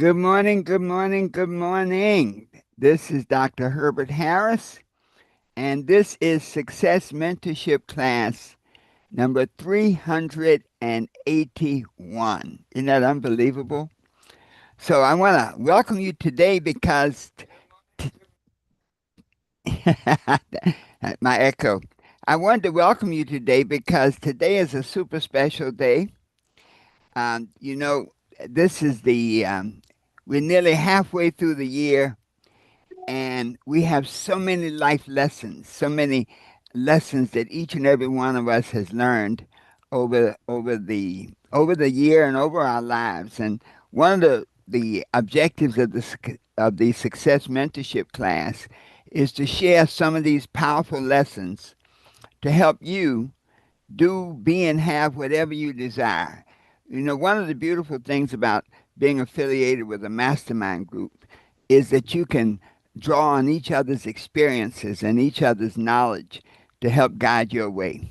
Good morning, good morning, good morning. This is Dr. Herbert Harris, and this is Success Mentorship class number 381. Isn't that unbelievable? So I want to welcome you today because my echo. I wanted to welcome you today because today is a super special day. You know, this is we're nearly halfway through the year. And we have so many life lessons, so many lessons that each and every one of us has learned over the year and over our lives. And one of the objectives of the Success Mentorship class is to share some of these powerful lessons to help you do, be, and have whatever you desire. You know, one of the beautiful things about being affiliated with a mastermind group is that you can draw on each other's experiences and each other's knowledge to help guide your way.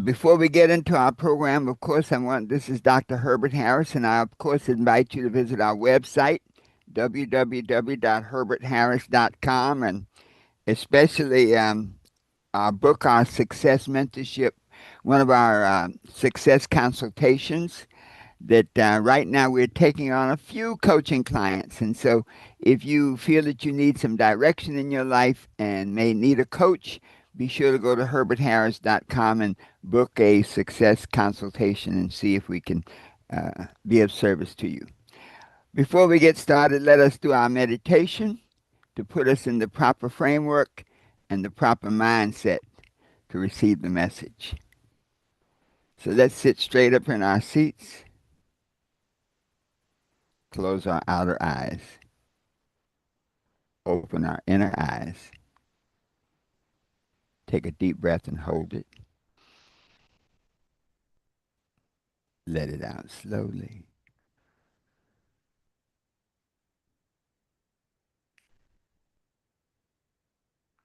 Before we get into our program, of course, this is Dr. Herbert Harris, and I, of course, invite you to visit our website, www.herbertharris.com, and especially book our success mentorship, one of our success consultations that right now we're taking on a few coaching clients. And so if you feel that you need some direction in your life and may need a coach, be sure to go to herbertharris.com and book a success consultation and see if we can be of service to you. Before we get started, let us do our meditation to put us in the proper framework and the proper mindset to receive the message. So let's sit straight up in our seats, close our outer eyes, open our inner eyes, take a deep breath and hold it. Let it out slowly.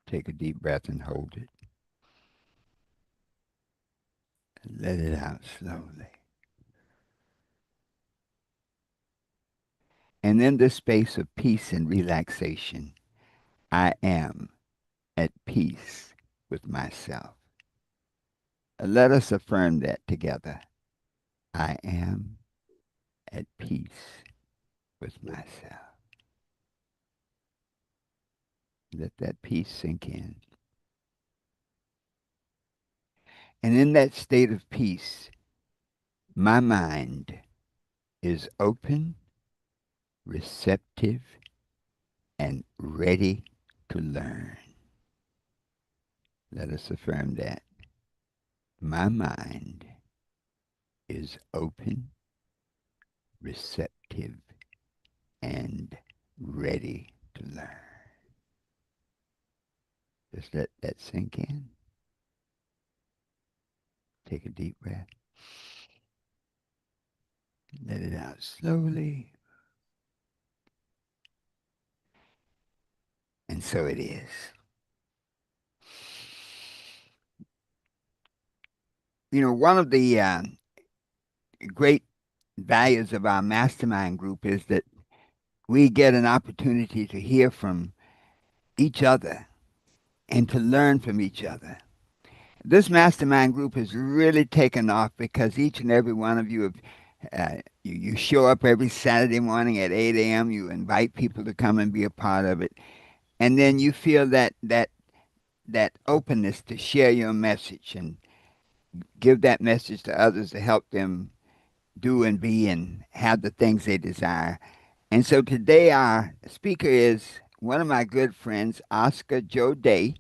Take a deep breath and hold it. And let it out slowly. And in this space of peace and relaxation, I am at peace with myself. Let us affirm that together. I am at peace with myself. Let that peace sink in. And in that state of peace, my mind is open, receptive, and ready to learn. Let us affirm that. My mind is open, receptive, and ready to learn. Just let that sink in. Take a deep breath. Let it out slowly. And so it is. You know, one of the great values of our mastermind group is that we get an opportunity to hear from each other and to learn from each other. This mastermind group has really taken off because each and every one of you have you show up every Saturday morning at 8 a.m. You invite people to come and be a part of it, and then you feel that openness to share your message and give that message to others to help them do and be and have the things they desire. And so today our speaker is one of my good friends, Oscar Joe Day.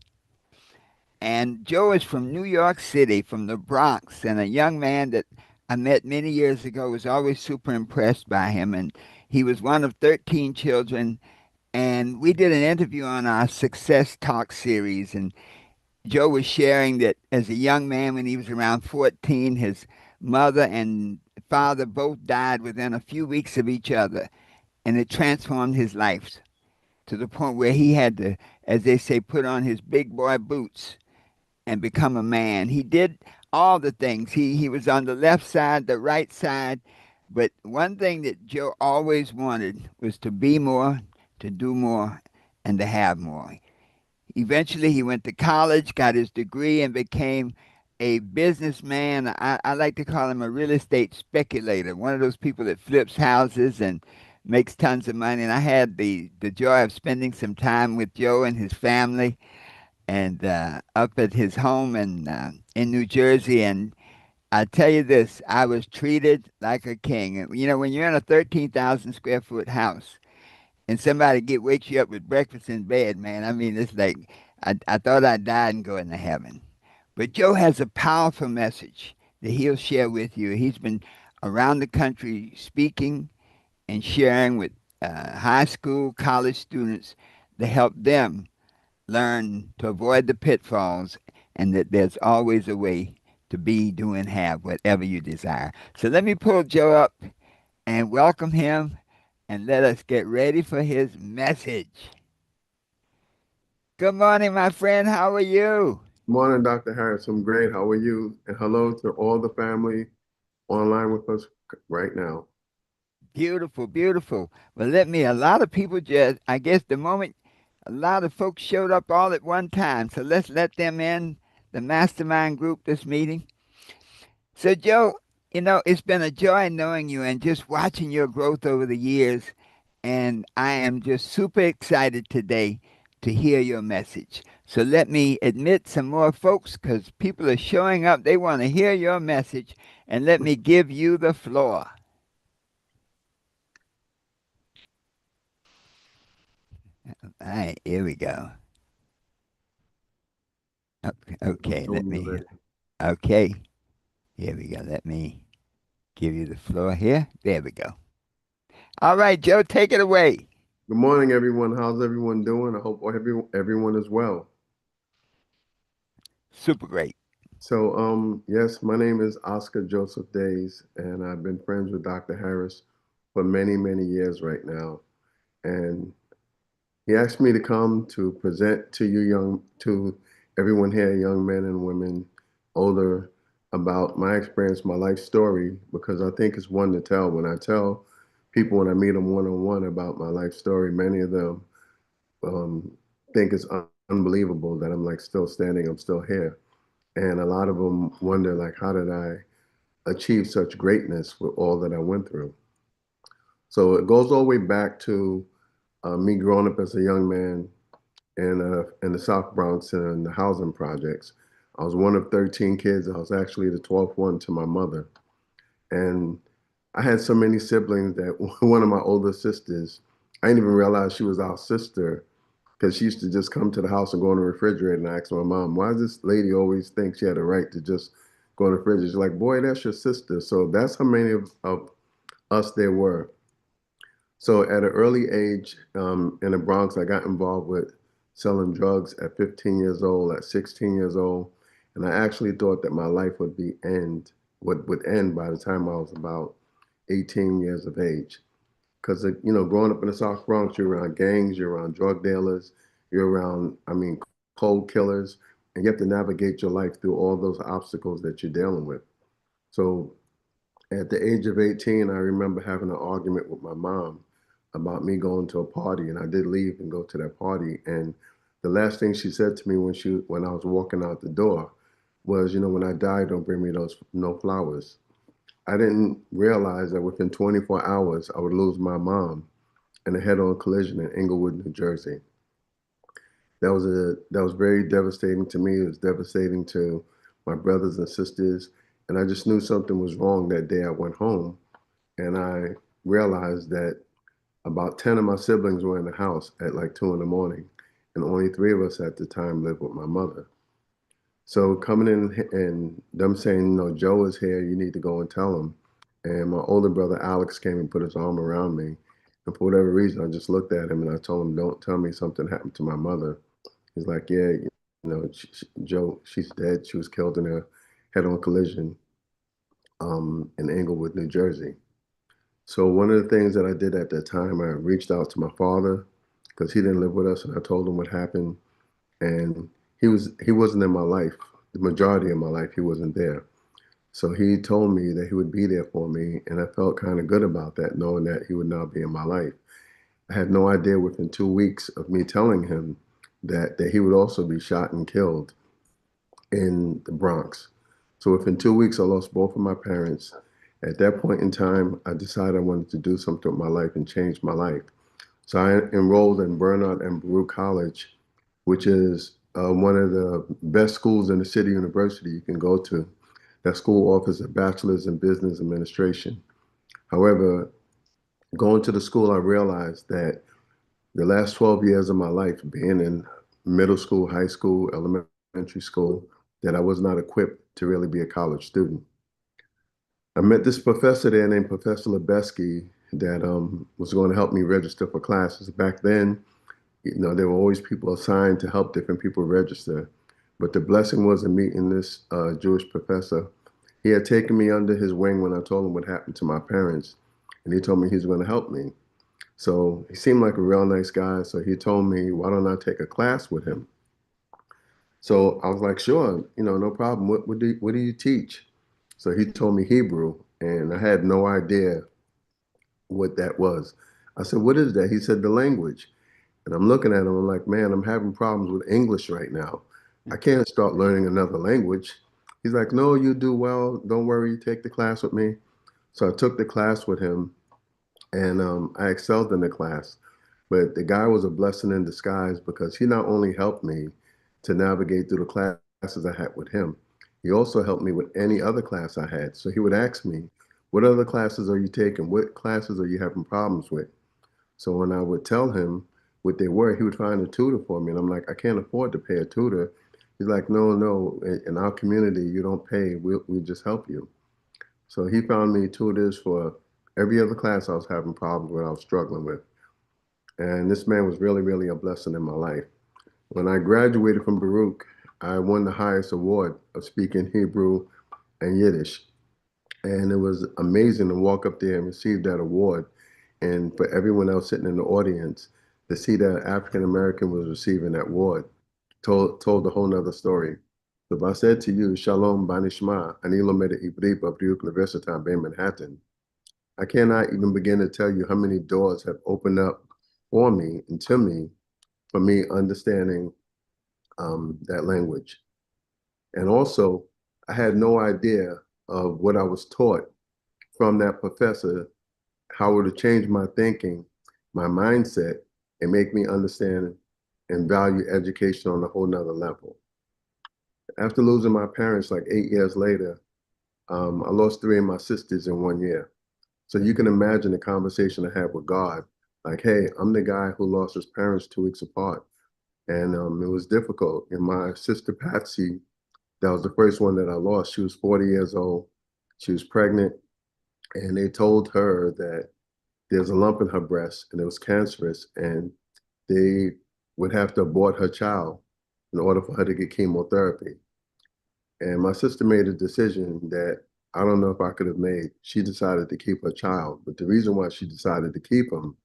And Joe is from New York City, from the Bronx, and a young man that I met many years ago. Was always super impressed by him. And he was one of 13 children. And we did an interview on our Success Talk series. And Joe was sharing that as a young man, when he was around 14, his mother and father both died within a few weeks of each other. And it transformed his life to the point where he had to, as they say, put on his big boy boots and become a man. He did all the things. He was on the left side, the right side, But one thing that Joe always wanted was to be more, to do more, and to have more. Eventually, he went to college, got his degree, and became a businessman. I like to call him a real estate speculator, one of those people that flips houses and makes tons of money. And I had the joy of spending some time with Joe and his family and up at his home in New Jersey. And I tell you this, I was treated like a king. And, when you're in a 13,000 square foot house and somebody wakes you up with breakfast in bed, man, I mean, it's like I thought I died and go into heaven. But Joe has a powerful message that he'll share with you. He's been around the country speaking and sharing with high school, college students to help them learn to avoid the pitfalls and that there's always a way to be, do, and have whatever you desire. So let me pull Joe up and welcome him and let us get ready for his message. Good morning, my friend. How are you? Morning, Dr. Harris. I'm great. How are you? And hello to all the family online with us right now. Beautiful, beautiful. Well, a lot of people just, I guess the moment a lot of folks showed up all at one time. So let's let them in, the mastermind group, this meeting. So, Joe, it's been a joy knowing you and just watching your growth over the years. And I am just super excited today to hear your message. So, let me admit some more folks because people are showing up. They want to hear your message. And let me give you the floor. All right, here we go. Okay, okay, When you're ready. okay, here we go. Let me give you the floor here. There we go. All right, Joe, take it away. Good morning, everyone. How's everyone doing? I hope everyone is well. Super great. Yes, my name is Oscar Joseph Days, and I've been friends with Dr. Harris for many, many years right now. And he asked me to come to present to to everyone here, young men and women, older, about my experience, my life story, because I think it's one to tell. When I tell people when I meet them one on one about my life story, many of them um, think it's unbelievable that I'm like still standing, I'm still here. And a lot of them wonder, like, how did I achieve such greatness with all that I went through? So it goes all the way back to me growing up as a young man in the South Bronx in the housing projects. I was one of 13 kids. I was actually the 12th one to my mother. And I had so many siblings that one of my older sisters, I didn't even realize she was our sister because she used to just come to the house and go in the refrigerator and ask my mom, why does this lady always think she had a right to just go in the refrigerator? She's like, boy, that's your sister. So that's how many of us there were. So at an early age in the Bronx, I got involved with selling drugs at 15 years old, at 16 years old, and I actually thought that my life would end by the time I was about 18 years of age. Because growing up in the South Bronx, you're around gangs, you're around drug dealers, you're around, I mean, cold killers, and you have to navigate your life through all those obstacles that you're dealing with. So at the age of 18, I remember having an argument with my mom about me going to a party, and I did leave and go to that party. And the last thing she said to me when I was walking out the door was, when I die, don't bring me those no flowers. I didn't realize that within 24 hours I would lose my mom in a head-on collision in Englewood, New Jersey. That was very devastating to me. It was devastating to my brothers and sisters, and I just knew something was wrong that day. I went home and I realized that about 10 of my siblings were in the house at like 2 in the morning, and only three of us at the time lived with my mother. So coming in and them saying, Joe is here, you need to go and tell him. And my older brother Alex came and put his arm around me. And for whatever reason, I just looked at him and I told him, don't tell me something happened to my mother. He's like, yeah, Joe, she's dead. She was killed in a head-on collision in Englewood, New Jersey. So one of the things that I did at that time, I reached out to my father because he didn't live with us, and I told him what happened. And he wasn't in my life. The majority of my life, he wasn't there. So he told me that he would be there for me, and I felt kind of good about that, knowing that he would now be in my life. I had no idea within 2 weeks of me telling him that he would also be shot and killed in the Bronx. So within 2 weeks, I lost both of my parents. At that point in time, I decided I wanted to do something with my life and change my life. So I enrolled in Bernard and Baruch College, which is one of the best schools in the city university you can go to. That school offers a bachelor's in business administration. However, going to the school, I realized that the last 12 years of my life, being in middle school, high school, elementary school, that I was not equipped to really be a college student. I met this professor there named Professor Lebeski that was going to help me register for classes. Back then, there were always people assigned to help different people register. But the blessing was in meeting this Jewish professor. He had taken me under his wing when I told him what happened to my parents, and he told me he was going to help me. So he seemed like a real nice guy. So he told me, why don't I take a class with him? So I was like, sure, no problem. What do you teach? So he told me Hebrew, and I had no idea what that was. I said, what is that? He said, the language. And I'm looking at him, I'm like, man, I'm having problems with English right now. I can't start learning another language. He's like, no, you do well. Don't worry, take the class with me. So I took the class with him, and I excelled in the class. But the guy was a blessing in disguise because he not only helped me to navigate through the classes I had with him, he also helped me with any other class I had. So he would ask me, what other classes are you taking? What classes are you having problems with? So when I would tell him what they were, he would find a tutor for me. And I'm like, I can't afford to pay a tutor. He's like, no, no, in our community, you don't pay. We'll just help you. So he found me tutors for every other class I was having problems with, I was struggling with. And this man was really, really a blessing in my life. When I graduated from Baruch, I won the highest award of speaking Hebrew and Yiddish. And it was amazing to walk up there and receive that award. And for everyone else sitting in the audience to see that African American was receiving that award told a whole nother story. So if I said to you, Shalom Banishma, Ani Lomed Ivri Baruch University Bay Manhattan, I cannot even begin to tell you how many doors have opened up for me and to me for me understanding that language. And also, I had no idea of what I was taught from that professor, how it would have changed my thinking, my mindset, and make me understand and value education on a whole nother level. After losing my parents like 8 years later, I lost three of my sisters in 1 year. So you can imagine the conversation I had with God. Like, hey, I'm the guy who lost his parents 2 weeks apart. And it was difficult. And my sister Patsy, that was the first one that I lost. She was 40 years old. She was pregnant. And they told her that there's a lump in her breast and it was cancerous. And they would have to abort her child in order for her to get chemotherapy. And my sister made a decision that I don't know if I could have made. She decided to keep her child. But the reason why she decided to keep him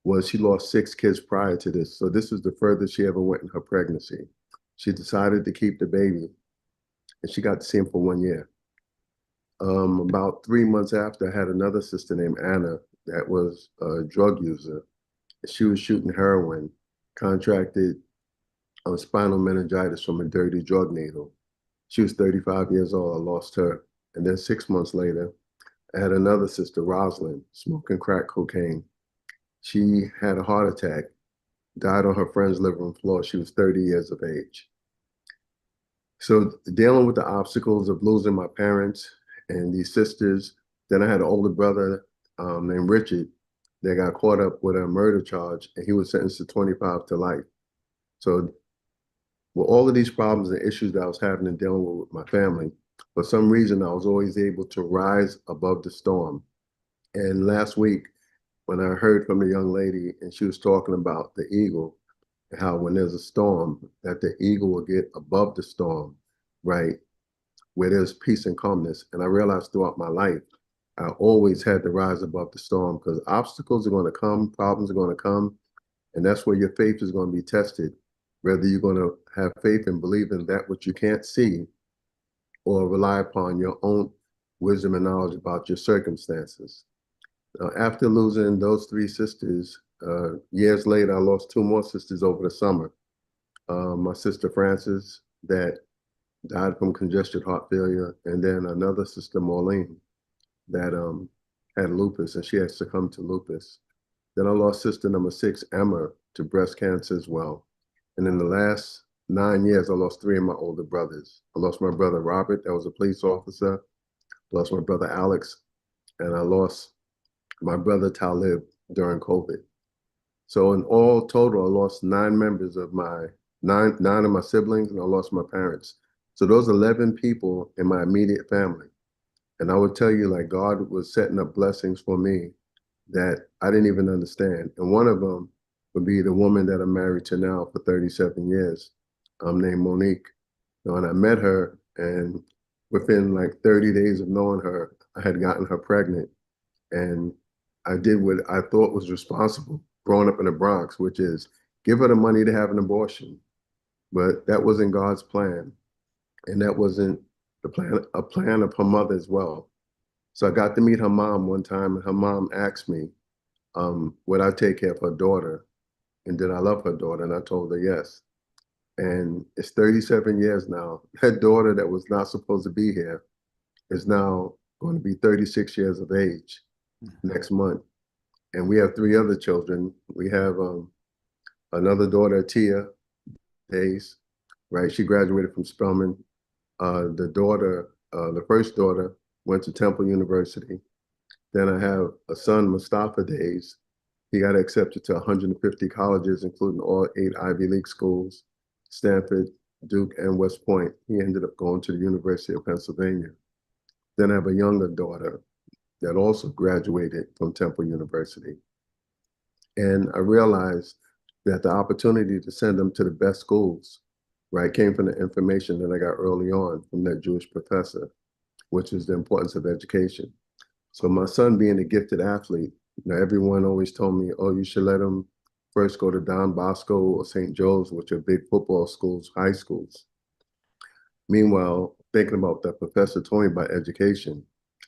was she lost 6 kids prior to this. So this was the furthest she ever went in her pregnancy. She decided to keep the baby and she got to see him for 1 year. About 3 months after, I had another sister named Anna that was a drug user. She was shooting heroin, contracted spinal meningitis from a dirty drug needle. She was 35 years old. I lost her. And then 6 months later, I had another sister, Rosalind, smoking crack cocaine. She had a heart attack, died on her friend's living room floor. She was 30 years of age. So dealing with the obstacles of losing my parents and these sisters, then I had an older brother named Richard that got caught up with a murder charge and he was sentenced to 25 to life. So with all of these problems and issues that I was having and dealing with my family, for some reason I was always able to rise above the storm. And last week, when I heard from a young lady and she was talking about the eagle, how when there's a storm, that the eagle will get above the storm, right? Where there's peace and calmness. And I realized throughout my life, I always had to rise above the storm because obstacles are going to come, problems are going to come, and that's where your faith is going to be tested. Whether you're going to have faith and believe in that which you can't see, or rely upon your own wisdom and knowledge about your circumstances. After losing those three sisters, years later, I lost two more sisters over the summer. My sister Frances, that died from congestive heart failure, and then another sister, Maureen, that had lupus, and she had succumbed to lupus. Then I lost sister number six, Emma, to breast cancer as well. And in the last 9 years, I lost three of my older brothers. I lost my brother Robert, that was a police officer. I lost my brother Alex, and I lost my brother Talib during COVID. So in all total, I lost nine of my siblings, and I lost my parents. So those 11 people in my immediate family. And I would tell you, like, God was setting up blessings for me that I didn't even understand. And one of them would be the woman that I'm married to now for 37 years, named Monique. And I met her, and within like 30 days of knowing her, I had gotten her pregnant. And I did what I thought was responsible growing up in the Bronx, which is give her the money to have an abortion. But that wasn't God's plan. And that wasn't a plan of her mother as well. So I got to meet her mom one time, and her mom asked me, would I take care of her daughter? And did I love her daughter? And I told her yes. And it's 37 years now. That daughter that was not supposed to be here is now going to be 36 years of age next month. And we have three other children. We have another daughter, Tia Dais, right? She graduated from Spelman. The first daughter went to Temple University. Then I have a son, Mustafa Days. He got accepted to 150 colleges, including all 8 Ivy League schools, Stanford, Duke, and West Point. He ended up going to the University of Pennsylvania. Then I have a younger daughter that also graduated from Temple University. And I realized that the opportunity to send them to the best schools, right, came from the information that I got early on from that Jewish professor, which is the importance of education. So my son being a gifted athlete, everyone always told me, oh, you should let him first go to Don Bosco or St. Joe's, which are big football schools, high schools. Meanwhile, thinking about that professor told me about education,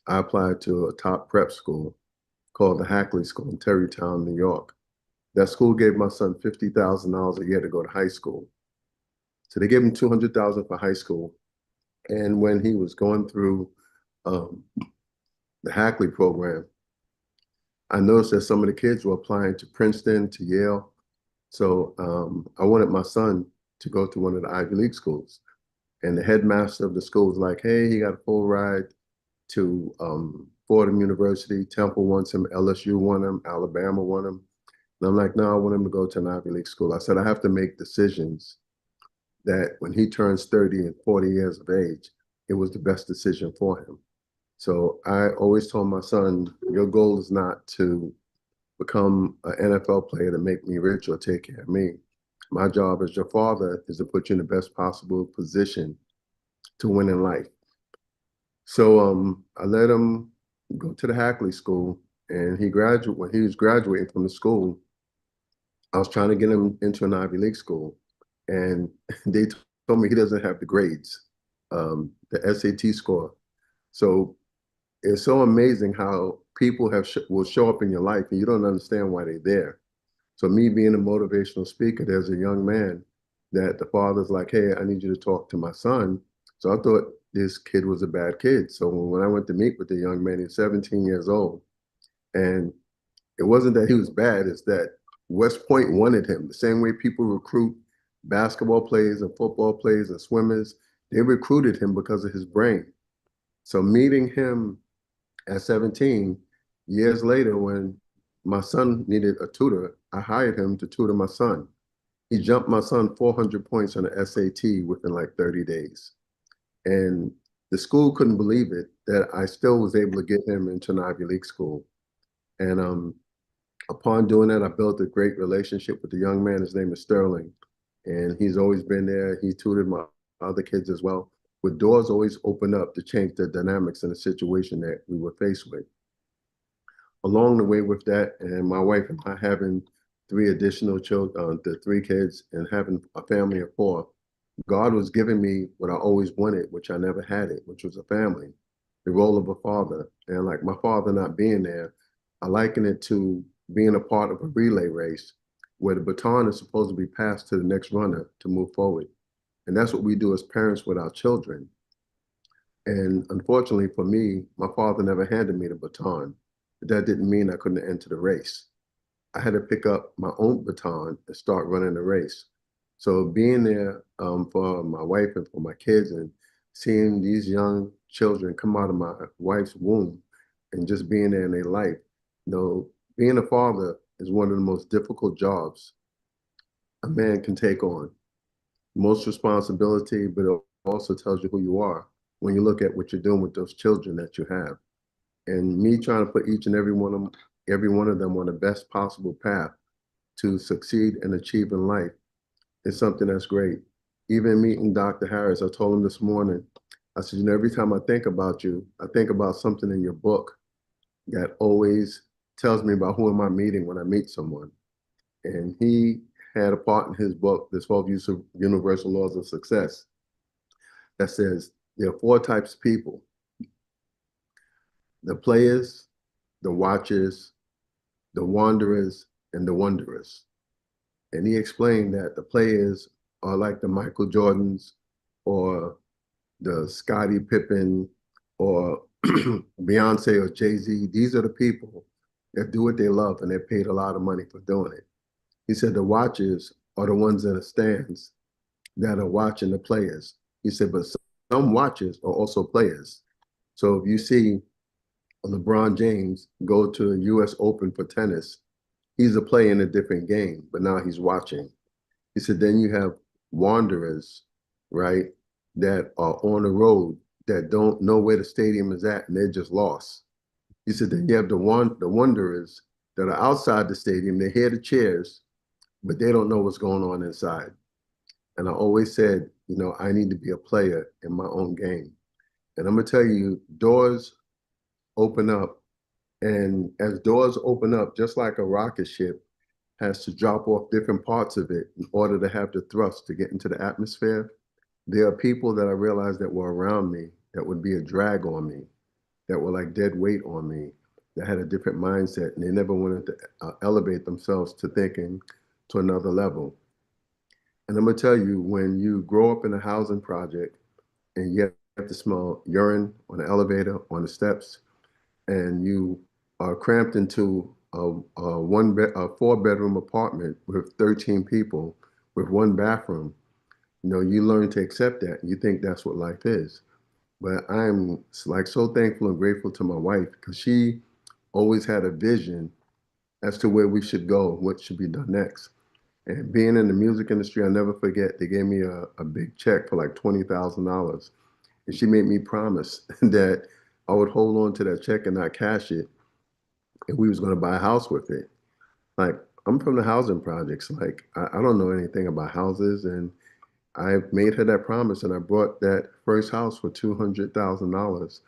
I applied to a top prep school called the Hackley School in Terrytown, New York. That school gave my son $50,000 a year to go to high school. So they gave him $200,000 for high school. And when he was going through um, the Hackley program, I noticed that some of the kids were applying to Princeton, to Yale. So I wanted my son to go to one of the Ivy League schools. And the headmaster of the school was like, hey, he got a full ride to Fordham University. Temple wants him, LSU wants him, Alabama wants him. And I'm like, no, I want him to go to an Ivy League school. I said, I have to make decisions that when he turns 30 and 40 years of age, it was the best decision for him. So I always told my son, your goal is not to become an NFL player to make me rich or take care of me. My job as your father is to put you in the best possible position to win in life. So I let him go to the Hackley School, and when he was graduating from the school, I was trying to get him into an Ivy League school, and they told me he doesn't have the grades, the SAT score. So it's so amazing how people will show up in your life and you don't understand why they're there. So me being a motivational speaker, there's a young man that the father's like, hey, I need you to talk to my son. So I thought this kid was a bad kid. So when I went to meet with the young man, he's 17 years old. And it wasn't that he was bad, it's that West Point wanted him. The same way people recruit basketball players and football players and swimmers, they recruited him because of his brain. So meeting him at 17, years later, when my son needed a tutor, I hired him to tutor my son. He jumped my son 400 points on the SAT within like 30 days. And the school couldn't believe it that I still was able to get him into an Ivy League school. And upon doing that, I built a great relationship with the young man. His name is Sterling. And he's always been there. He tutored my other kids as well. With doors always open up to change the dynamics in the situation that we were faced with. Along the way with that, and my wife and I having three additional children, the three kids, and having a family of four, God was giving me what I always wanted, which I never had it, which was a family, the role of a father. And like my father not being there, I liken it to being a part of a relay race where the baton is supposed to be passed to the next runner to move forward. And that's what we do as parents with our children. And unfortunately for me, my father never handed me the baton. But that didn't mean I couldn't enter the race. I had to pick up my own baton and start running the race. So being there for my wife and for my kids and seeing these young children come out of my wife's womb and just being there in their life, being a father is one of the most difficult jobs a man can take on. Most responsibility, but it also tells you who you are when you look at what you're doing with those children that you have. And me trying to put each and every one of them on the best possible path to succeed and achieve in life is something that's great. Even meeting Dr. Harris, I told him this morning, I said, every time I think about you, I think about something in your book that always tells me about who am I meeting when I meet someone. And he had a part in his book, The 12 Universal Laws of Success, that says there are four types of people: the players, the watchers, the wanderers, and the wonderers. And he explained that the players are like the Michael Jordans or the Scottie Pippen or Beyonce or Jay-Z. These are the people that do what they love and they're paid a lot of money for doing it. He said the watchers are the ones in the stands that are watching the players. He said, but some watchers are also players. So if you see LeBron James go to the US Open for tennis, he's a player in a different game, but now he's watching. He said, then you have wanderers, right, that are on the road that don't know where the stadium is at and they're just lost. He said, then you have the wanderers that are outside the stadium, they hear the cheers, but they don't know what's going on inside. And I always said, I need to be a player in my own game. And I'm gonna tell you, doors open up. And as doors open up, just like a rocket ship has to drop off different parts of it in order to have the thrust to get into the atmosphere, there are people that I realized that were around me that would be a drag on me, that were like dead weight on me, that had a different mindset, and they never wanted to elevate themselves to thinking to another level. And I'm gonna tell you, when you grow up in a housing project and you have to smell urine on the elevator, on the steps, and you are cramped into a 4-bedroom apartment with 13 people with one bathroom, you learn to accept that. You think that's what life is. But I'm like so thankful and grateful to my wife because she always had a vision as to where we should go, what should be done next. And being in the music industry, I'll never forget, they gave me a big check for like $20,000. And she made me promise that I would hold on to that check and not cash it. And we was going to buy a house with it. Like, I'm from the housing projects. Like, I don't know anything about houses. And I made her that promise and I bought that first house for $200,000.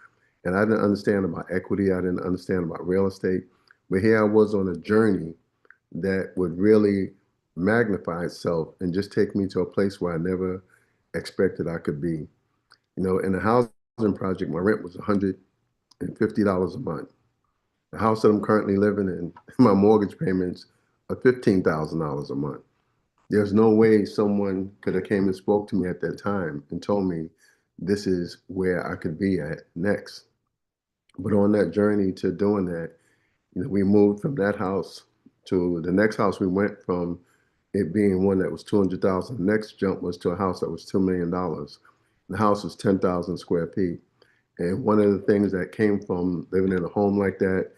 And I didn't understand about equity. I didn't understand about real estate. But here I was on a journey that would really magnify itself and just take me to a place where I never expected I could be. In the housing project, my rent was $150 a month. The house that I'm currently living in, my mortgage payments are $15,000 a month. There's no way someone could have came and spoke to me at that time and told me this is where I could be at next. But on that journey to doing that, we moved from that house to the next house. We went from it being one that was 200,000. The next jump was to a house that was $2 million. The house was 10,000 square feet. And one of the things that came from living in a home like that,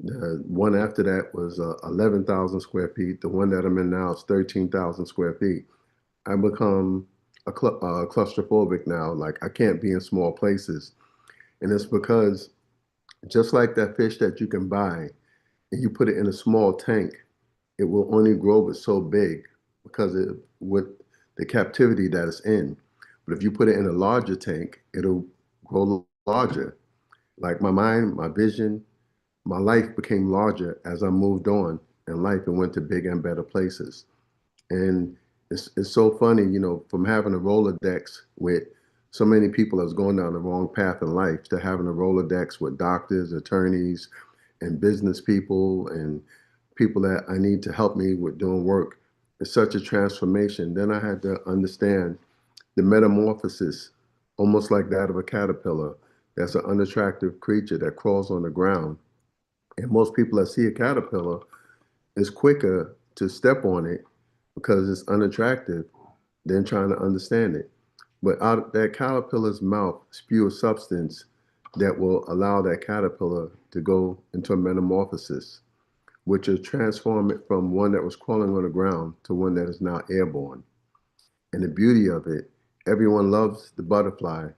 the one after that was 11,000 square feet. The one that I'm in now is 13,000 square feet. I become claustrophobic now. Like I can't be in small places. And it's because just like that fish that you can buy and you put it in a small tank, it will only grow but so big because with the captivity that it's in. But if you put it in a larger tank, it'll grow larger. Like my mind, my vision, my life became larger as I moved on in life and went to bigger and better places. And it's so funny, from having a Rolodex with so many people that's going down the wrong path in life to having a Rolodex with doctors, attorneys, and business people and people that I need to help me with doing work. It's such a transformation. Then I had to understand the metamorphosis, almost like that of a caterpillar. That's an unattractive creature that crawls on the ground. And most people that see a caterpillar is quicker to step on it because it's unattractive than trying to understand it. But out of that caterpillar's mouth spew a substance that will allow that caterpillar to go into a metamorphosis, which will transform it from one that was crawling on the ground to one that is now airborne. And the beauty of it, everyone loves the butterfly,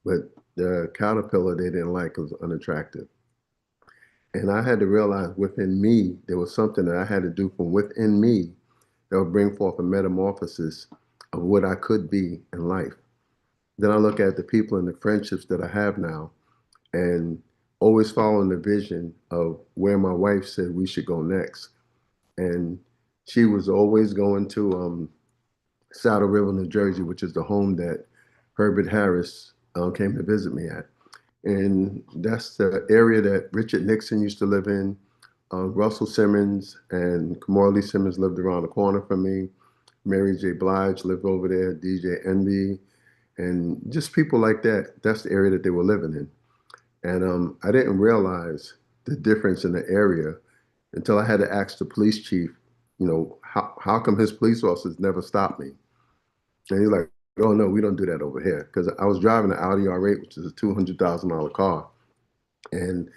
but the caterpillar they didn't like was unattractive. And I had to realize within me, there was something that I had to do from within me that would bring forth a metamorphosis of what I could be in life. Then I look at the people and the friendships that I have now and always following the vision of where my wife said we should go next. And she was always going to Saddle River, New Jersey, which is the home that Herbert Harris came to visit me at. And that's the area that Richard Nixon used to live in. Russell Simmons and Kamora Lee Simmons lived around the corner from me. Mary J. Blige lived over there, DJ Envy, and just people like that. That's the area that they were living in. And I didn't realize the difference in the area until I had to ask the police chief, how come his police officers never stopped me? And he's like, oh, no, we don't do that over here. Because I was driving an Audi R8, which is a $200,000 car. And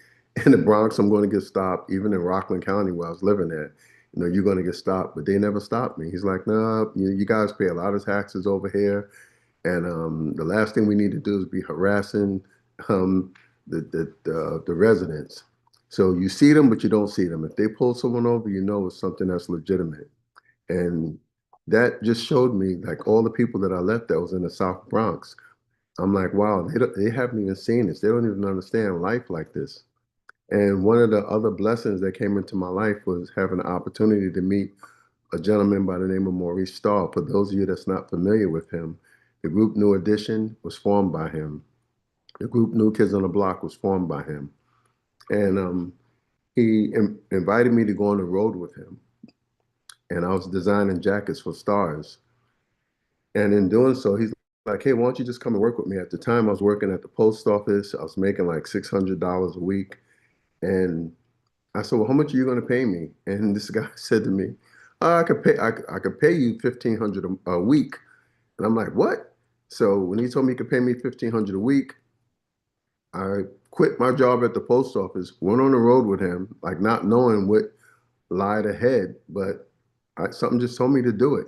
in the Bronx, I'm going to get stopped. Even in Rockland County, where I was living at, you're going to get stopped. But they never stopped me. He's like, no, you guys pay a lot of taxes over here. And the last thing we need to do is be harassing um, the residents. So you see them, but you don't see them. If they pull someone over, you know it's something that's legitimate. And that just showed me, like all the people that I left that was in the South Bronx. I'm like, wow, they haven't even seen this. They don't even understand life like this. And one of the other blessings that came into my life was having the opportunity to meet a gentleman by the name of Maurice Starr. For those of you that's not familiar with him, the group New Edition was formed by him. The group New Kids on the Block was formed by him. And he invited me to go on the road with him. And I was designing jackets for stars. And in doing so, he's like, hey, why don't you just come and work with me? At the time, I was working at the post office. I was making like $600 a week. And I said, well, how much are you going to pay me? And this guy said to me, I could pay you 1,500 a week. And I'm like, what? So when he told me he could pay me 1,500 a week, I quit my job at the post office, went on the road with him, like not knowing what lied ahead, but something just told me to do it.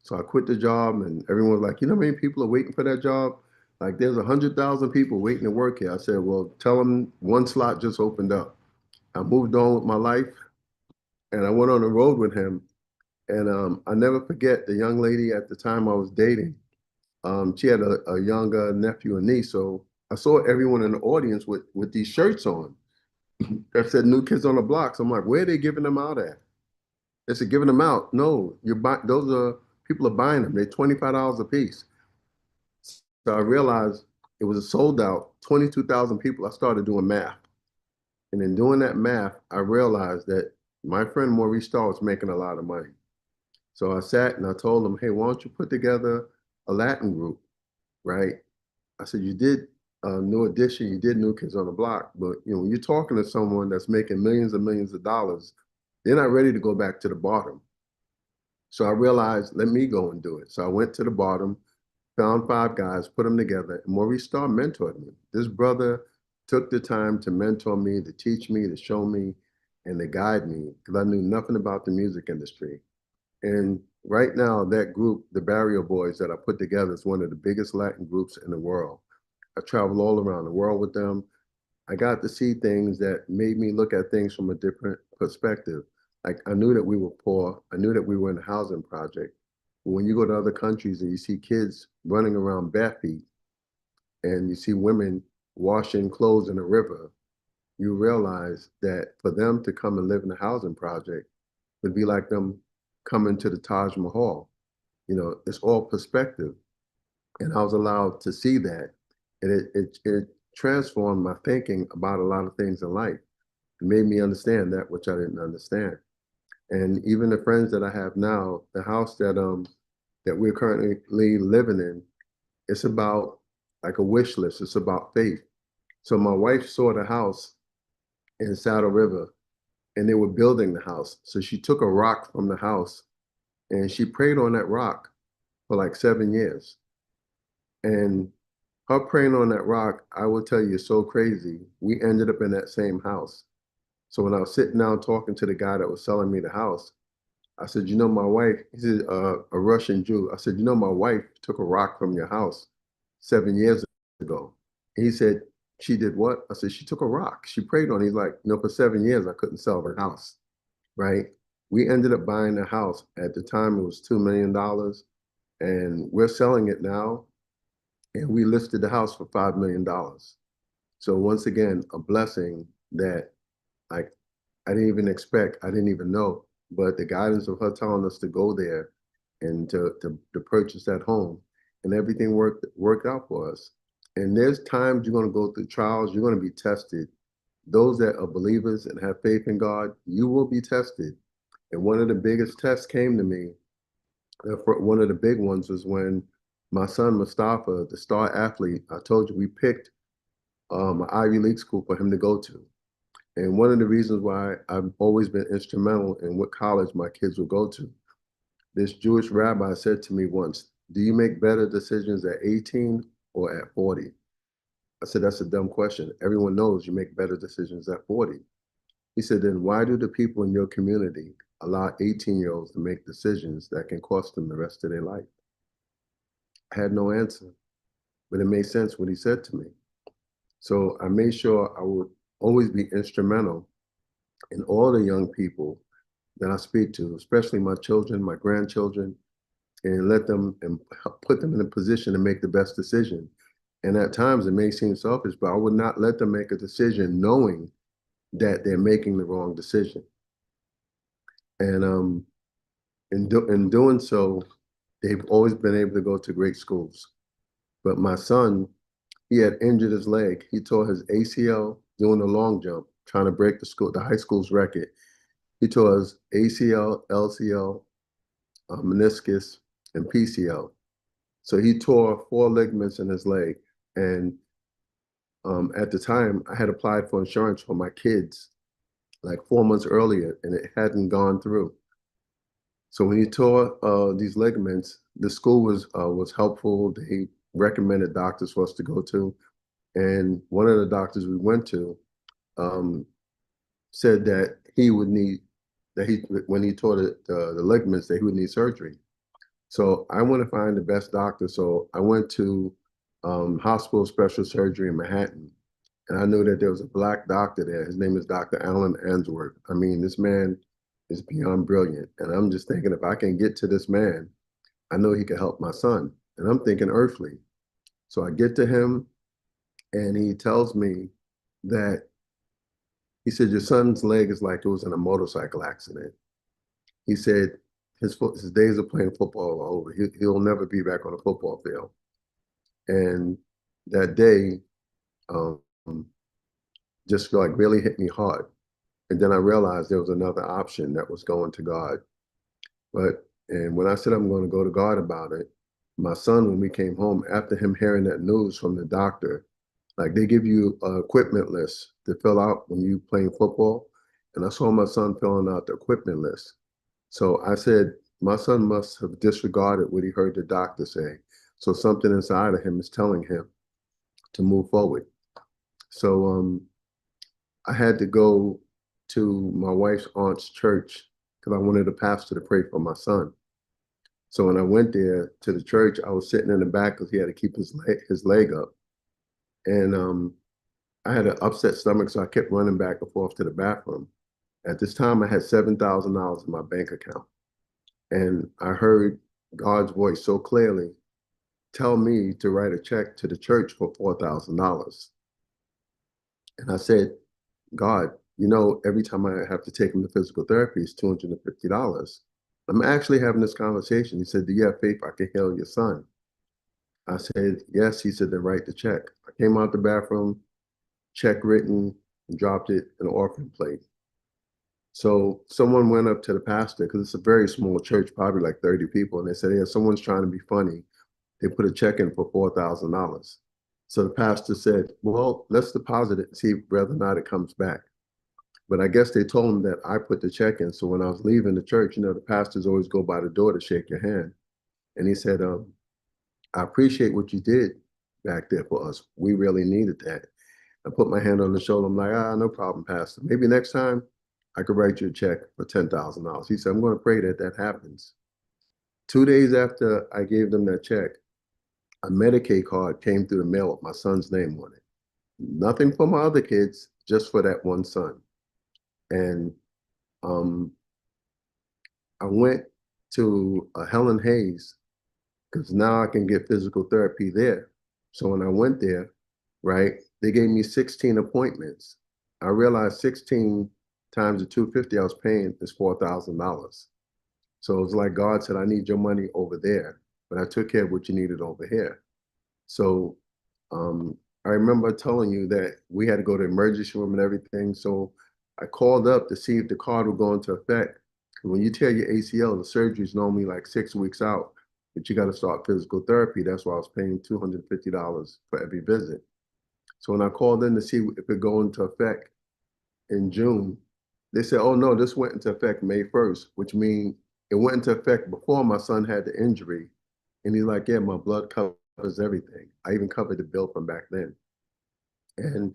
So I quit the job, and everyone was like, you know how many people are waiting for that job? Like there's 100,000 people waiting to work here. I said, well, tell them one slot just opened up. I moved on with my life, and I went on the road with him. And I never forget the young lady at the time I was dating. She had a younger nephew and niece. So I saw everyone in the audience with these shirts on that said New Kids on the Block. So I'm like, where are they giving them out at? They said, giving them out. No, those are people are buying them. They're $25 a piece. So I realized it was a sold out, 22,000 people. I started doing math. And in doing that math, I realized that my friend Maurice Starr was making a lot of money. So I sat and I told him, hey, why don't you put together a Latin group, right? I said, you did New Edition, you did New Kids on the Block, but when you're talking to someone that's making millions and millions of dollars, they're not ready to go back to the bottom. So I realized, let me go and do it. So I went to the bottom, found five guys, put them together, and Maurice Starr mentored me. This brother took the time to mentor me, to teach me, to show me, and to guide me, because I knew nothing about the music industry. And right now, that group, the Barrio Boys that I put together, is one of the biggest Latin groups in the world. I traveled all around the world with them. I got to see things that made me look at things from a different perspective. Like I knew that we were poor. I knew that we were in a housing project. But when you go to other countries and you see kids running around bare feet and you see women washing clothes in a river, you realize that for them to come and live in a housing project would be like them coming to the Taj Mahal. It's all perspective. And I was allowed to see that. And it transformed my thinking about a lot of things in life. It made me understand that which I didn't understand. And even the friends that I have now, the house that we're currently living in, it's about like a wish list. It's about faith. So my wife saw the house in Saddle River and they were building the house. So she took a rock from the house and she prayed on that rock for like 7 years. And her praying on that rock, I will tell you, is so crazy. We ended up in that same house. So when I was sitting down talking to the guy that was selling me the house, I said, my wife, he said, a Russian Jew. I said, my wife took a rock from your house 7 years ago. And he said, she did what? I said, she took a rock. She prayed on it. He's like, for 7 years, I couldn't sell the house, right? We ended up buying the house. At the time, it was $2 million. And we're selling it now. And we listed the house for $5 million. So once again, a blessing that like I didn't even expect, I didn't even know. But the guidance of her telling us to go there and to purchase that home, and everything worked out for us. And there's times you're going to go through trials, you're going to be tested. Those that are believers and have faith in God, you will be tested. And one of the biggest tests came to me. One of the big ones was when my son Mustafa, the star athlete, I told you we picked an Ivy League school for him to go to. And one of the reasons why I've always been instrumental in what college my kids will go to. This Jewish rabbi said to me once, do you make better decisions at 18 or at 40? I said, that's a dumb question. Everyone knows you make better decisions at 40. He said, then why do the people in your community allow 18-year-olds to make decisions that can cost them the rest of their life? I had no answer, but it made sense what he said to me. So I made sure I would always be instrumental in all the young people that I speak to, especially my children, my grandchildren, and let them and put them in a position to make the best decision. And at times it may seem selfish, but I would not let them make a decision knowing that they're making the wrong decision. And in doing so, they've always been able to go to great schools. But my son, he had injured his leg. He tore his ACL doing the long jump, trying to break the high school's record. He tore his ACL, LCL, meniscus, and PCL. So he tore 4 ligaments in his leg. And at the time, I had applied for insurance for my kids like 4 months earlier, and it hadn't gone through. So when he tore these ligaments, the school was helpful. They recommended doctors for us to go to, and one of the doctors we went to um, said that he would need that he when he tore the ligaments that he would need surgery. So I want to find the best doctor. So I went to Hospital Special Surgery in Manhattan, and I knew that there was a Black doctor there. His name is Dr. Alan Answorth. I mean, this man is beyond brilliant. And I'm just thinking, if I can get to this man, I know he could help my son. And I'm thinking earthly. So I get to him, and he tells me that he said, your son's leg is like it was in a motorcycle accident. He said his days of playing football are over. He'll never be back on a football field. And that day um, just like really hit me hard. And then I realized there was another option that was going to God. And when I said I'm going to go to God about it, my son, when we came home, after him hearing that news from the doctor, like they give you an equipment list to fill out when you playing football. And I saw my son filling out the equipment list. So I said, my son must have disregarded what he heard the doctor say. So something inside of him is telling him to move forward. So I had to go to my wife's aunt's church because I wanted the pastor to pray for my son. So when I went there to the church, I was sitting in the back because he had to keep his leg up. And I had an upset stomach, so I kept running back and forth to the bathroom. At this time, I had $7,000 in my bank account. And I heard God's voice so clearly tell me to write a check to the church for $4,000. And I said, God, every time I have to take him to physical therapy, it's $250. I'm actually having this conversation. He said, do you have faith I can heal your son? I said, yes. He said, then write the check. I came out the bathroom, check written, and dropped it in an orphan plate. So someone went up to the pastor, because it's a very small church, probably like 30 people, and they said, yeah, someone's trying to be funny. They put a check in for $4,000. So the pastor said, well, let's deposit it and see whether or not it comes back. But I guess they told him that I put the check in. So when I was leaving the church, the pastors always go by the door to shake your hand. And he said, I appreciate what you did back there for us. We really needed that. I put my hand on the shoulder. I'm like, no problem, Pastor. Maybe next time I could write you a check for $10,000. He said, I'm going to pray that that happens. 2 days after I gave them that check, a Medicaid card came through the mail with my son's name on it. Nothing for my other kids, just for that one son. And um, I went to Helen Hayes because now I can get physical therapy there. So when I went there, right, they gave me 16 appointments. I realized 16 times the 250 I was paying is $4,000. So it's like God said, I need your money over there, but I took care of what you needed over here. So um, I remember telling you that we had to go to the emergency room and everything. So I called up to see if the card would go into effect. When you tear your ACL, the surgery is normally like 6 weeks out, but you got to start physical therapy. That's why I was paying $250 for every visit. So when I called in to see if it go into effect in June, they said, oh no, this went into effect May 1st, which means it went into effect before my son had the injury. And he's like, yeah, my blood covers everything. I even covered the bill from back then. And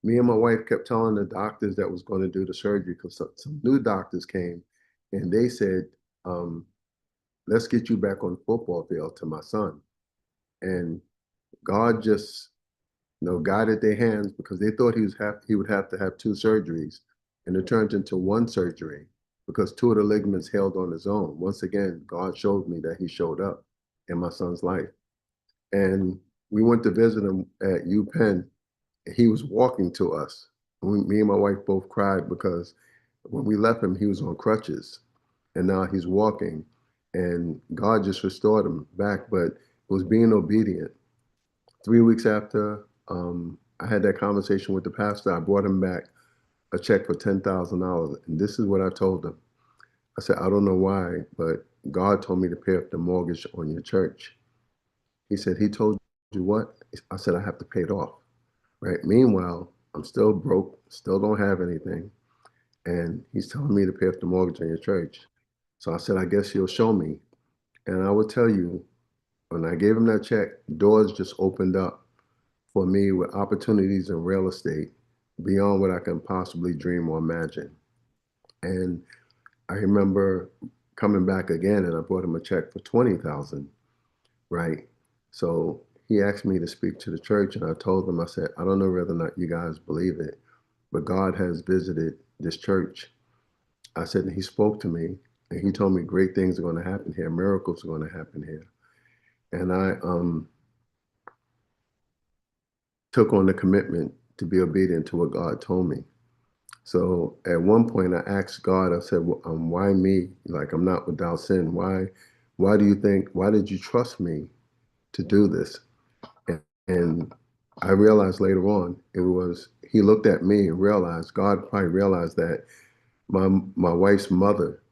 me and my wife kept telling the doctors that was going to do the surgery because some new doctors came and they said, um, let's get you back on the football field to my son. And God just, guided their hands because they thought he would have to have two surgeries. And it turned into one surgery because two of the ligaments held on his own. Once again, God showed me that he showed up in my son's life. And we went to visit him at UPenn. He was walking to us. Me and my wife both cried because when we left him, he was on crutches, and now he's walking. And God just restored him back, but it was being obedient. 3 weeks after I had that conversation with the pastor, I brought him back a check for $10,000. And this is what I told him. I said, I don't know why, but God told me to pay off the mortgage on your church. He said, he told you what? I said, I have to pay it off. Right. Meanwhile, I'm still broke, still don't have anything. And he's telling me to pay off the mortgage on your church. So I said, I guess he'll show me. And I will tell you, when I gave him that check, doors just opened up for me with opportunities in real estate beyond what I can possibly dream or imagine. And I remember coming back again and I brought him a check for 20,000, right? So he asked me to speak to the church and I told him, I said, I don't know whether or not you guys believe it, but God has visited this church. I said, and he spoke to me and he told me great things are going to happen here. Miracles are going to happen here. And I took on the commitment to be obedient to what God told me. So at one point I asked God, I said, well, why me? Like I'm not without sin. Why do you think, why did you trust me to do this? And I realized later on, it was, he looked at me and realized, God probably realized that my wife's mother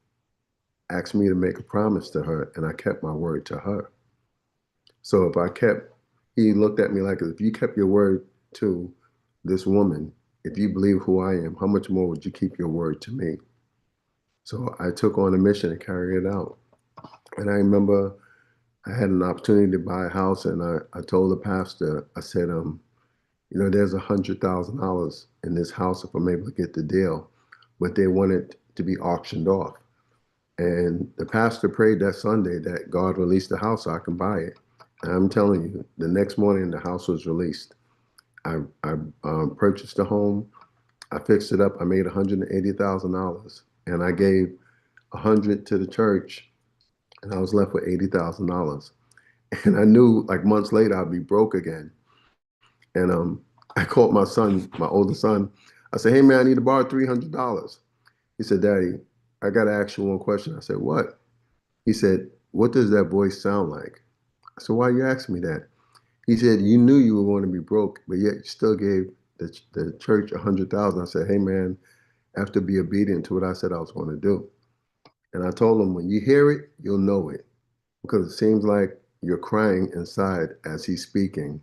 asked me to make a promise to her and I kept my word to her. So he looked at me like, if you kept your word to this woman, if you believe who I am, how much more would you keep your word to me? So I took on a mission to carry it out. And I remember I had an opportunity to buy a house and I told the pastor, I said, there's $100,000 in this house if I'm able to get the deal, but they want it to be auctioned off. And the pastor prayed that Sunday that God released the house so I can buy it. And I'm telling you, the next morning the house was released. I purchased the home. I fixed it up. I made $180,000, and I gave 100 to the church, and I was left with $80,000. And I knew like months later I'd be broke again. And I called my son, my older son. I said, "Hey man, I need to borrow $300." He said, "Daddy, I got to ask you one question." I said, "What?" He said, "What does that voice sound like?" I said, "Why are you asking me that?" He said, "You knew you were going to be broke, but yet you still gave the church 100,000." I said, "Hey man, I have to be obedient to what I said I was going to do." And I told him, when you hear it, you'll know it because it seems like you're crying inside as he's speaking,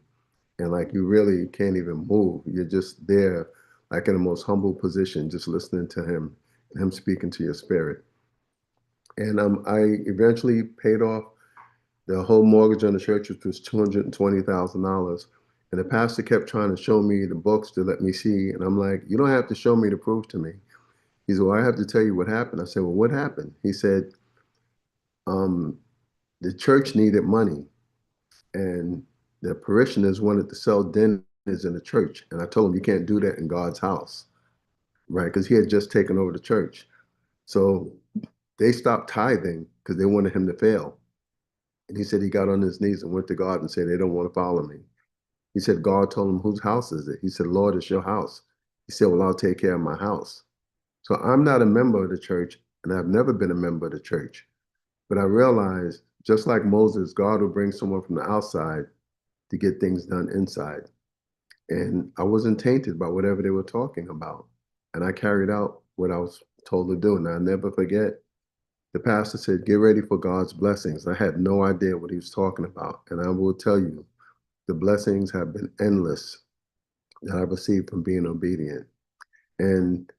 and like you really can't even move. You're just there, like in the most humble position, just listening to him and him speaking to your spirit. And I eventually paid off the whole mortgage on the church, which was $220,000. And the pastor kept trying to show me the books to let me see. And I'm like, you don't have to show me to prove to me. He said, well, I have to tell you what happened. I said, well, what happened? He said, um, the church needed money and the parishioners wanted to sell dinners in the church. And I told him, you can't do that in God's house, right? Because he had just taken over the church. So they stopped tithing because they wanted him to fail. And he said he got on his knees and went to God and said, they don't want to follow me. He said, God told him, whose house is it? He said, Lord, it's your house. He said, well, I'll take care of my house. So I'm not a member of the church, and I've never been a member of the church. But I realized, just like Moses, God will bring someone from the outside to get things done inside. And I wasn't tainted by whatever they were talking about. And I carried out what I was told to do. And I never forget, the pastor said, get ready for God's blessings. I had no idea what he was talking about. And I will tell you, the blessings have been endless that I've received from being obedient. And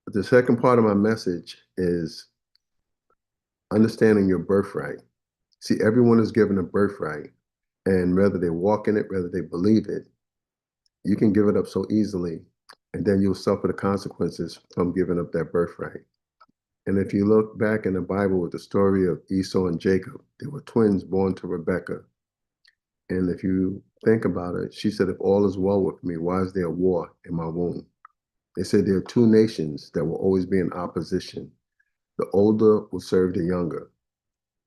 the second part of my message is understanding your birthright. See, everyone is given a birthright, and whether they walk in it, whether they believe it, you can give it up so easily, and then you'll suffer the consequences from giving up that birthright. And if you look back in the Bible with the story of Esau and Jacob, they were twins born to Rebekah. And if you think about it, she said, if all is well with me, why is there war in my womb? They said there are two nations that will always be in opposition. The older will serve the younger.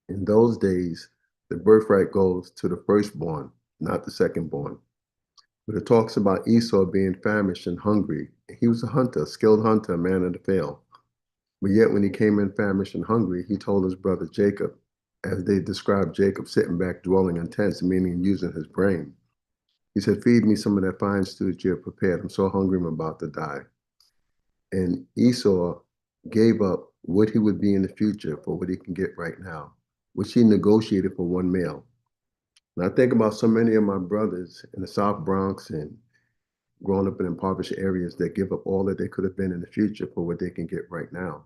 In those days, the birthright goes to the firstborn, not the secondborn. But it talks about Esau being famished and hungry. He was a hunter, a skilled hunter, a man of the field. But yet, when he came in famished and hungry, he told his brother Jacob, as they described Jacob sitting back, dwelling in tents, meaning using his brain. He said, feed me some of that fine stew that you have prepared. I'm so hungry, I'm about to die. And Esau gave up what he would be in the future for what he can get right now, which he negotiated for one meal. And I think about so many of my brothers in the South Bronx and growing up in impoverished areas that give up all that they could have been in the future for what they can get right now.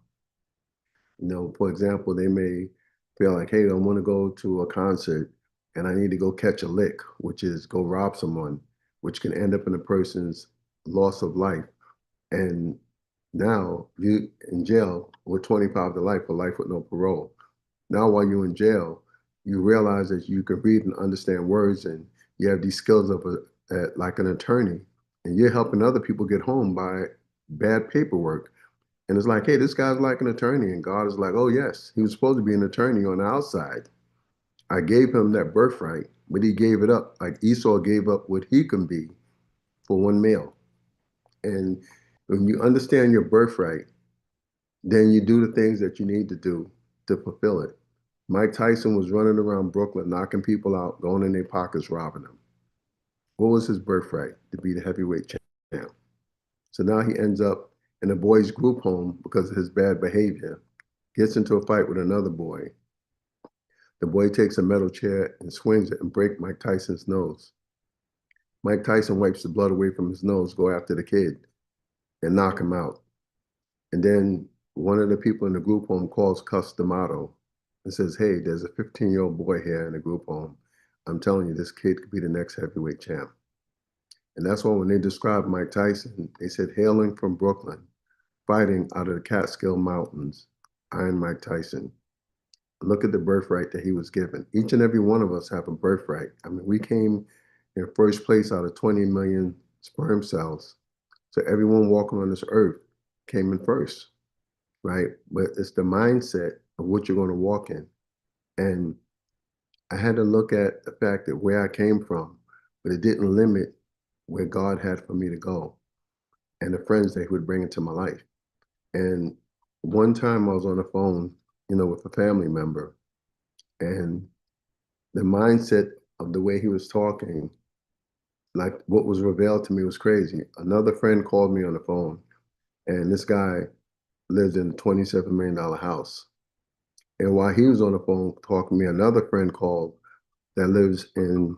For example, they may feel like, hey, I want to go to a concert and I need to go catch a lick, which is go rob someone, which can end up in a person's loss of life. And now you in jail with 25 to life for life with no parole. Now while you're in jail, you realize that you can read and understand words and you have these skills of like an attorney and you're helping other people get home by bad paperwork. And it's like, hey, this guy's like an attorney. And God is like, oh, yes, he was supposed to be an attorney on the outside. I gave him that birthright, but he gave it up. Like Esau gave up what he can be for one meal. And when you understand your birthright, then you do the things that you need to do to fulfill it. Mike Tyson was running around Brooklyn, knocking people out, going in their pockets, robbing them. What was his birthright? To be the heavyweight champ. So now he ends up in a boys' group home because of his bad behavior, gets into a fight with another boy. The boy takes a metal chair and swings it and breaks Mike Tyson's nose. Mike Tyson wipes the blood away from his nose, go after the kid, and knock him out. And then one of the people in the group home calls Cus D'Amato and says, hey, there's a 15-year-old boy here in the group home. I'm telling you, this kid could be the next heavyweight champ. And that's why when they described Mike Tyson, they said, hailing from Brooklyn, fighting out of the Catskill Mountains, Iron Mike Tyson. Look at the birthright that he was given. Each and every one of us have a birthright. I mean, we came in first place out of 20 million sperm cells. So everyone walking on this earth came in first, right? But it's the mindset of what you're going to walk in. And I had to look at the fact that where I came from, but it didn't limit where God had for me to go and the friends that he would bring into my life. And one time I was on the phone with a family member. And the mindset of the way he was talking, like what was revealed to me was crazy. Another friend called me on the phone, and this guy lived in a $27 million house. And while he was on the phone talking to me, another friend called that lives in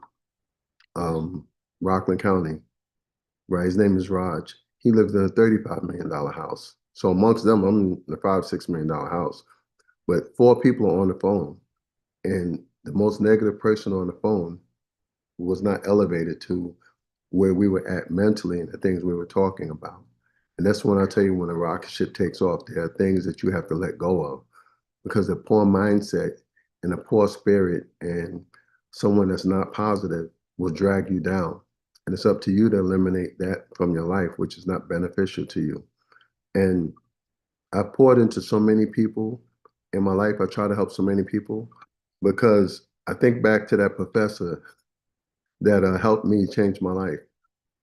um, Rockland County, right? His name is Raj. He lives in a $35 million house. So amongst them, I'm in a $5, $6 million house. But four people are on the phone, and the most negative person on the phone was not elevated to where we were at mentally and the things we were talking about. And that's when I tell you, when a rocket ship takes off, there are things that you have to let go of, because a poor mindset and a poor spirit and someone that's not positive will drag you down. And it's up to you to eliminate that from your life, which is not beneficial to you. And I poured into so many people in my life. I try to help so many people because I think back to that professor that helped me change my life.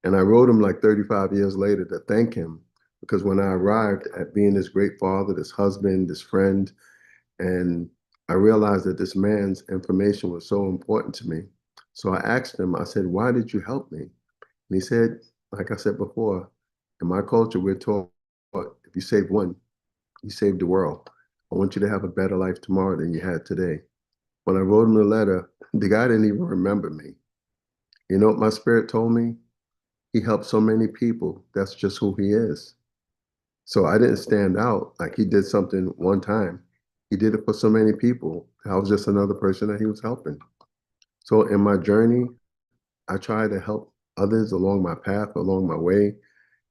And I wrote him like 35 years later to thank him, because when I arrived at being this great father, this husband, this friend, and I realized that this man's information was so important to me. So I asked him, I said, why did you help me? And he said, like I said before, in my culture, we're taught if you save one, you save the world. I want you to have a better life tomorrow than you had today. When I wrote him the letter, the guy didn't even remember me. You know what my spirit told me? He helped so many people. That's just who he is. So I didn't stand out like he did something one time. He did it for so many people. I was just another person that he was helping. So in my journey, I try to help others along my path, along my way.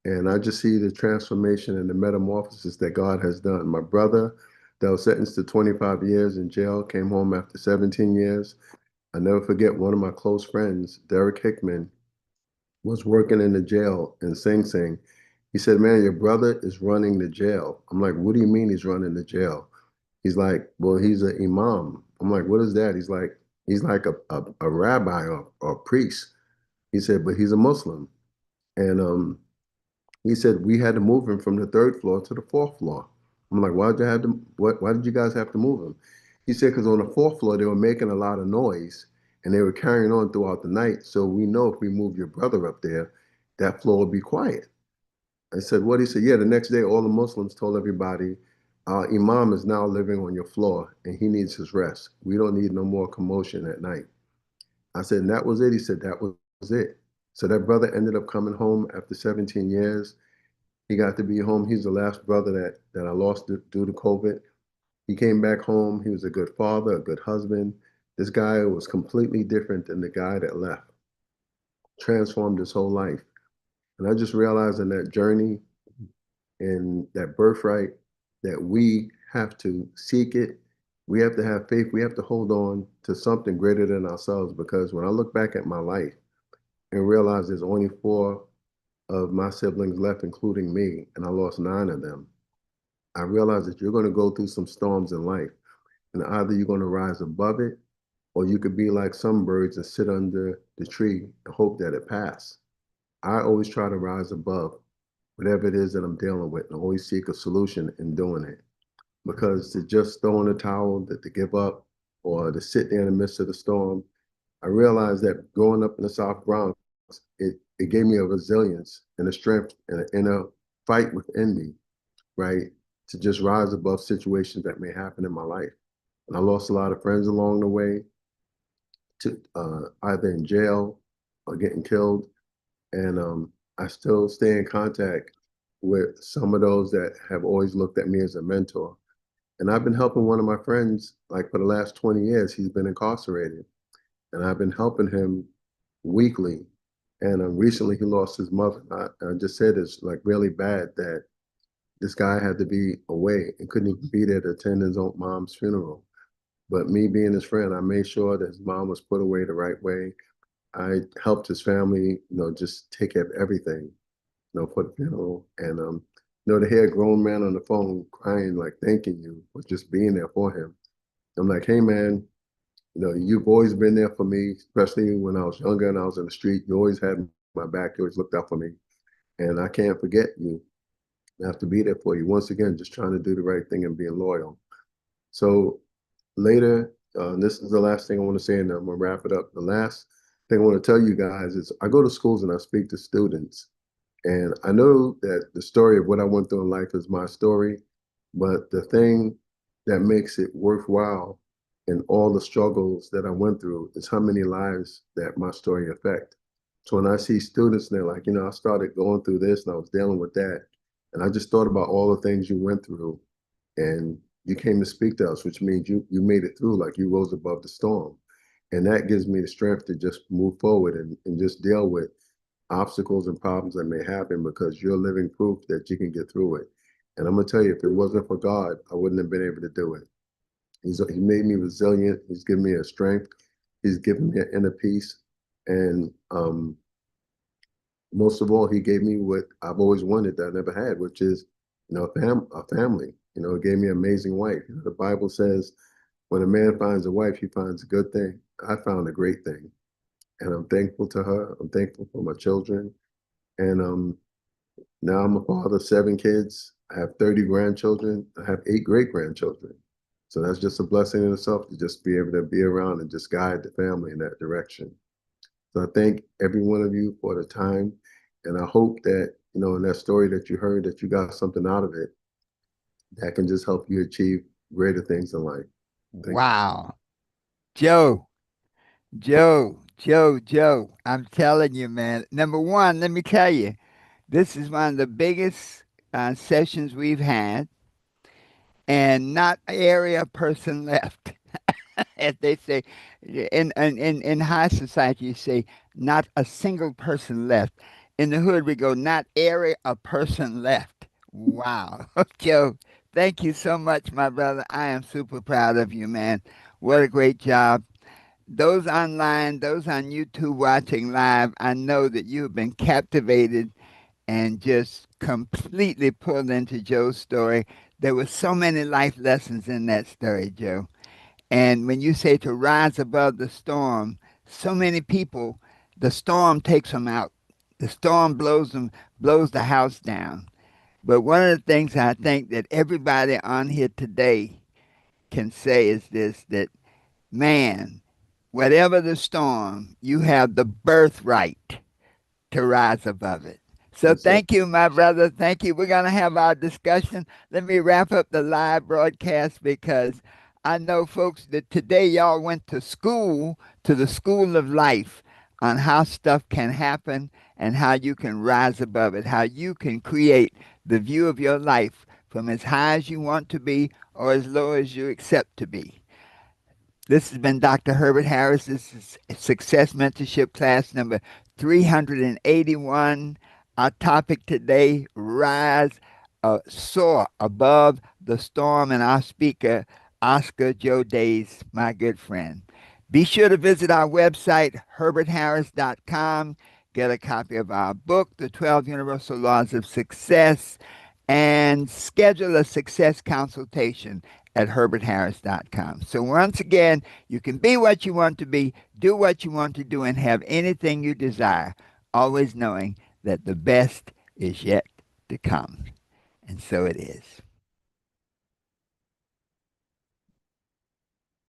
And I just see the transformation and the metamorphosis that God has done. My brother that was sentenced to 25 years in jail came home after 17 years. I never forget one of my close friends, Derek Hickman, was working in the jail in Sing Sing. He said, man, your brother is running the jail. I'm like, what do you mean he's running the jail? He's like, well, he's an imam. I'm like, what is that? He's like a rabbi or a priest. He said, but he's a Muslim. And he said we had to move him from the third floor to the fourth floor. I'm like, why did you guys have to move him? He said, because on the fourth floor they were making a lot of noise and they were carrying on throughout the night. So we know if we move your brother up there, that floor will be quiet. I said, what? He said, yeah, the next day all the Muslims told everybody, our Imam is now living on your floor and he needs his rest. We don't need no more commotion at night. I said, and that was it. He said, that was it. So that brother ended up coming home after 17 years. He got to be home. He's the last brother that I lost due to COVID. He came back home. He was a good father, a good husband. This guy was completely different than the guy that left, transformed his whole life. And I just realized in that journey and that birthright that we have to seek it. We have to have faith. We have to hold on to something greater than ourselves, because when I look back at my life and realize there's only four of my siblings left, including me, and I lost nine of them, I realize that you're going to go through some storms in life, and either you're going to rise above it, or you could be like some birds and sit under the tree and hope that it passes. I always try to rise above whatever it is that I'm dealing with and always seek a solution in doing it. Because to just throw in the towel, to give up, or to sit there in the midst of the storm, I realized that growing up in the South Bronx, it gave me a resilience and a strength and an inner fight within me, right? To just rise above situations that may happen in my life. And I lost a lot of friends along the way, to either in jail or getting killed. And I still stay in contact with some of those that have always looked at me as a mentor. And I've been helping one of my friends like for the last 20 years. He's been incarcerated, and I've been helping him weekly. And recently he lost his mother. I just said it's like really bad that this guy had to be away and couldn't even be there to attend his own mom's funeral. But me being his friend, I made sure that his mom was put away the right way. I helped his family, just take care of everything, for the funeral. And to hear a grown man on the phone crying, like thanking you for just being there for him. I'm like, hey man, you've always been there for me, especially when I was younger and I was in the street. You always had my back. You always looked out for me. And I can't forget you. I have to be there for you. Once again, just trying to do the right thing and being loyal. So later, this is the last thing I want to say, and I'm gonna wrap it up. The last thing I want to tell you guys is I go to schools and I speak to students, and I know that the story of what I went through in life is my story, but the thing that makes it worthwhile in all the struggles that I went through is how many lives that my story affect. So when I see students and they're like, I started going through this and I was dealing with that, and I just thought about all the things you went through, and you came to speak to us, which means you made it through, like you rose above the storm. And that gives me the strength to just move forward and just deal with obstacles and problems that may happen because you're living proof that you can get through it. And I'm gonna tell you, if it wasn't for God, I wouldn't have been able to do it. He made me resilient. He's given me a strength. He's given me an inner peace. And most of all, he gave me what I've always wanted that I never had, which is, a family. He gave me an amazing wife. The Bible says, when a man finds a wife, he finds a good thing. I found a great thing, and I'm thankful to her. I'm thankful for my children, and now I'm a father of 7 kids. I have 30 grandchildren. I have 8 great grandchildren. So that's just a blessing in itself to just be able to be around and just guide the family in that direction. So I thank every one of you for the time. And I hope that, in that story that you heard, that you got something out of it that can just help you achieve greater things in life. Thank you. Wow. Joe, Joe. I'm telling you, man. Number one, let me tell you, this is one of the biggest sessions we've had, and not area person left. As they say, in high society, you say, not a single person left. In the hood, we go, not area a person left. Wow. Joe, thank you so much, my brother. I am super proud of you, man. What a great job. Those online, those on YouTube watching live, I know that you have been captivated and just completely pulled into Joe's story. There were so many life lessons in that story, Joe. And when you say to rise above the storm, so many people, the storm takes them out. The storm blows the house down. But one of the things I think that everybody on here today can say is this, that man, whatever the storm, you have the birthright to rise above it. So Yes, sir. thank you, my brother. Thank you. We're going to have our discussion. Let me wrap up the live broadcast because I know, folks, that today y'all went to school, to the school of life, on how stuff can happen and how you can rise above it, how you can create the view of your life from as high as you want to be or as low as you accept to be. This has been Dr. Herbert Harris. This is Success Mentorship class number 381. Our topic today, rise, soar above the storm, and our speaker, Oscar Joe Dais, my good friend. Be sure to visit our website, herbertharris.com. Get a copy of our book, The 12 Universal Laws of Success, and schedule a success consultation at herbertharris.com. So, once again, you can be what you want to be, do what you want to do, and have anything you desire, always knowing that the best is yet to come. And so it is.